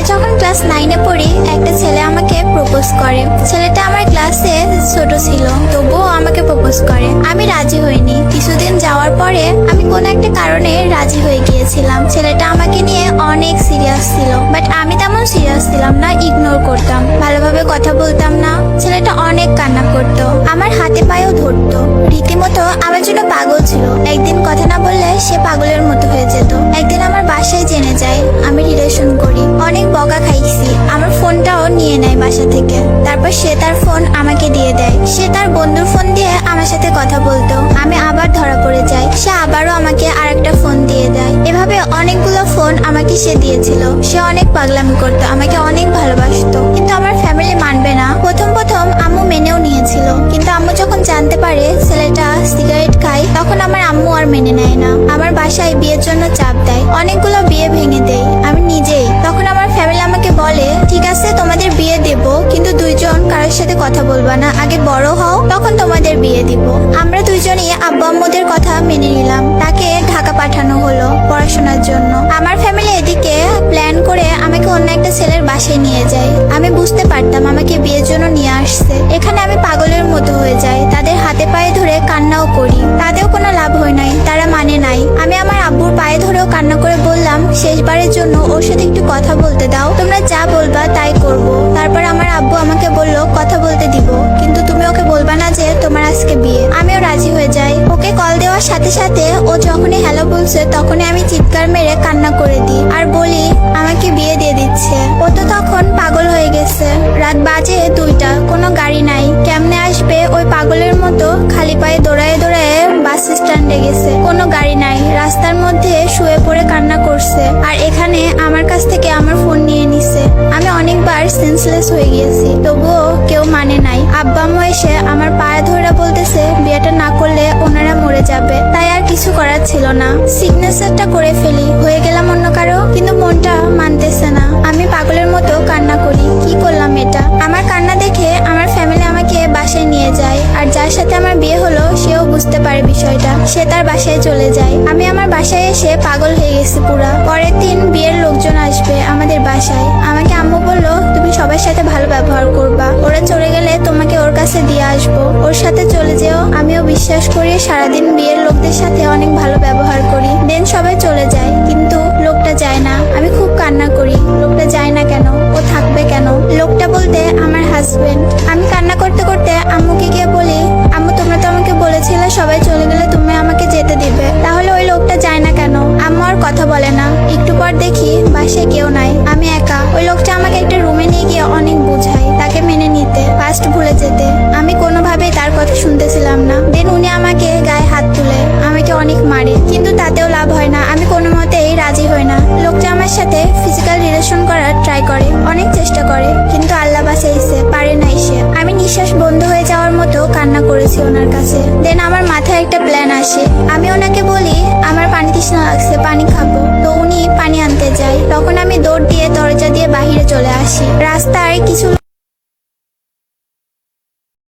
যখন ক্লাস 9-এ পড়ি একটা ছেলে আমাকে প্রপোজ করে। ছেলেটা আমার ক্লাসে ছোট ছিল, তবুও আমাকে প্রপোজ করে। আমি রাজি হইনি। কিছুদিন যাওয়ার পরে আমি কোনো একটা কারণে রাজি হয়ে গিয়েছিলাম। ছেলেটা আমাকে নিয়ে অনেক সিরিয়াস ছিল, বাট আমি তেমন সিরিয়াস ছিলাম না, ইগনোর করতাম, ভালোভাবে কথা বলতাম না। ছেলেটা অনেক কান্না করতো, আমার হাতে পায়েও ধরতো, রীতিমতো আমার জন্য পাগল ছিল। একদিন কথা না বললে সে পাগলের মতো হয়ে যেত। একদিন আমার বাসায় জেনে যায় আমি রিলেশন করি। অনেক বকা খাইছি, আমার ফোনটাও নিয়ে নেয় বাসা থেকে। তারপর সে তার ফোন আমাকে দিয়ে দেয়। সে তার বন্ধুর ফোন দিয়ে আমার সাথে কথা বলতো। আমি আবার ধরা পড়ে যাই, সে আবারও আমাকে আরেকটা ফোন দিয়ে দেয়। এভাবে অনেকগুলো ফোন আমাকে সে দিয়েছিল। সে অনেক পাগলামি করতো, আমাকে অনেক ভালোবাসতো, কিন্তু আমার ফ্যামিলি মানবে না। প্রথম প্রথম আম্মু মেনেও নিয়েছিল, কিন্তু আম্মু যখন জানতে পারে ছেলেটা সিগারেট খায়, তখন আমার আম্মু আর মেনে নেয় না। আমার বাসায় বিয়ের জন্য চাপ দেয়, অনেকগুলো বিয়ে ভেঙে দেয় আমি নিজেই। তখন আমার ফ্যামিলি আমাকে বলে, ঠিক আছে তোমাদের বিয়ে দেব, কিন্তু দুইজন কারোর সাথে কথা বলবা না, আগে বড় হও, তখন তোমাদের বিয়ে দিব। আমরা দুইজনই আব্বু আম্মুদের কথা মেনে নিলাম। তাকে ঢাকা পাঠানো হলো পড়াশোনার জন্য। আমার ফ্যামিলি এদিকে প্ল্যান করে আমাকে অন্য একটা ছেলের বাসায় নিয়ে যায়। আমি বুঝতে পারতাম আমাকে বিয়ের জন্য নিয়ে আসছে। এখানে আমি পাগলের মতো হয়ে যাই, তাদের হাতে পায়ে ধরে কান্নাও করি। তাতেও কোনো লাভ হয় নাই, তারা মানে নাই। আমি আমার আব্বুর পায়ে ধরেও কান্না করে বললাম, শেষবারের জন্য ওর সাথে একটু কথা বলতে দাও, তোমরা যা বলবা তাই করব। তারপর আমার আব্বু আমাকে বলল, কথা বলতে দিব, কিন্তু তুমি ওকে বলবা না যে তোমার আজকে বিয়ে। আমিও রাজি হয়ে যাই। ওকে কল দেওয়ার সাথে সাথে ও যখনই হ্যালো বলছে, তখনই আমি চিৎকার মেরে কান্না করে দিই আর বলি আমাকে বিয়ে দিয়ে দিচ্ছে। ও তো তখন পাগল হয়ে গেছে। রাত বাজে 2টা, কোনো গাড়ি নাই, কেমনে আসবে? ওই পাগলের মতো খালি পায়ে দৌড়ায় দৌড়ায় বাস স্ট্যান্ডে গেছে। কোনো গাড়ি নাই, রাস্তার মধ্যে শুয়ে পড়ে কান্না করছে। আর এখানে আমার কাছ থেকে আমার ফোন নিয়ে নিছে। আমি অনেকবার সেন্সলেস হয়ে গিয়েছি, তবুও কেউ মানে নাই। আব্বা আম্মু এসে আমার পায়ে ধরে বলতেছে বিয়েটা না করলে ওনারা মরে যাবে। তাই আর কিছু করার ছিল না, সিগনেচারটা করে ফেলি, হয়ে গেলাম অন্য কারো। কিন্তু মনটা মানতেছে না, আমি পাগলের মতো কান্না করি। কি করলাম এটা? আমার কান্না দেখে আমার ফ্যামিলি আমাকে বাসায় নিয়ে যায়। আর যার সাথে আমার বিয়ে হলো সেও বুঝতে পারে বিষয়টা, সে তার বাসায় চলে যায়। আমি আমার বাসায় এসে পাগল হয়ে গেছি পুরা। পরের দিন বিয়ের লোকজন আসবে আমাদের বাসায়। আমাকে আম্মু বললো, তুমি সবার সাথে ভালো ব্যবহার করবা, ওরা চলে গেলে তোমাকে ওর কাছে দিয়ে আসবো, ওর সাথে চলে যেও। আমিও বিশ্বাস করি, সারাদিন বিয়ের লোকদের সাথে অনেক ভালো ব্যবহার করি। দেন সবাই চলে যায়, কিন্তু লোকটা যায় না। আমি খুব কান্না করি, লোকটা যায় না কেন, ও থাকবে কেন? লোকটা বলতে আমার হাজবেন্ড। আমি কান্না করতে করতে আম্মুকে গিয়ে বলি, আম্মু তোমরা তো আমাকে বলেছিলে সবাই চলে গেলে তুমি আমাকে যেতে দিবে, তাহলে ওই লোকটা যায় না কেন? আম্মু আর কথা বলে না। একটু পর দেখি বাসায় কেউ নাই, আমি একা। ওই লোকটা আমাকে একটা রুমে নিয়ে গিয়ে অনেক বুঝায় তাকে মেনে নিতে, ফার্স্ট ভুলে যেতে। আমি কোনোভাবেই তার কথা শুনতেছিলাম না। দেন উনি আমাকে গায়ে হাত তুলে আমাকে অনেক মারে, কিন্তু তাতেও লাভ হয় না। আমি কোনো মতেই রাজি হই না। লোকটা আমার সাথে ফিজিক্যাল রিলেশন করার ট্রাই করে, অনেক চেষ্টা করে, কিন্তু আল্লাহ বাঁচাইছে, পারে নাই সে। আমি নিঃশ্বাস বন্ধ হয়ে যাওয়ার মতো কান্না করেছি ওনার কাছে। দেন আমার মাথায় একটা প্ল্যান আসে। আমি ওনাকে বলি, আমার পানি তৃষ্ণা লাগছে, পানি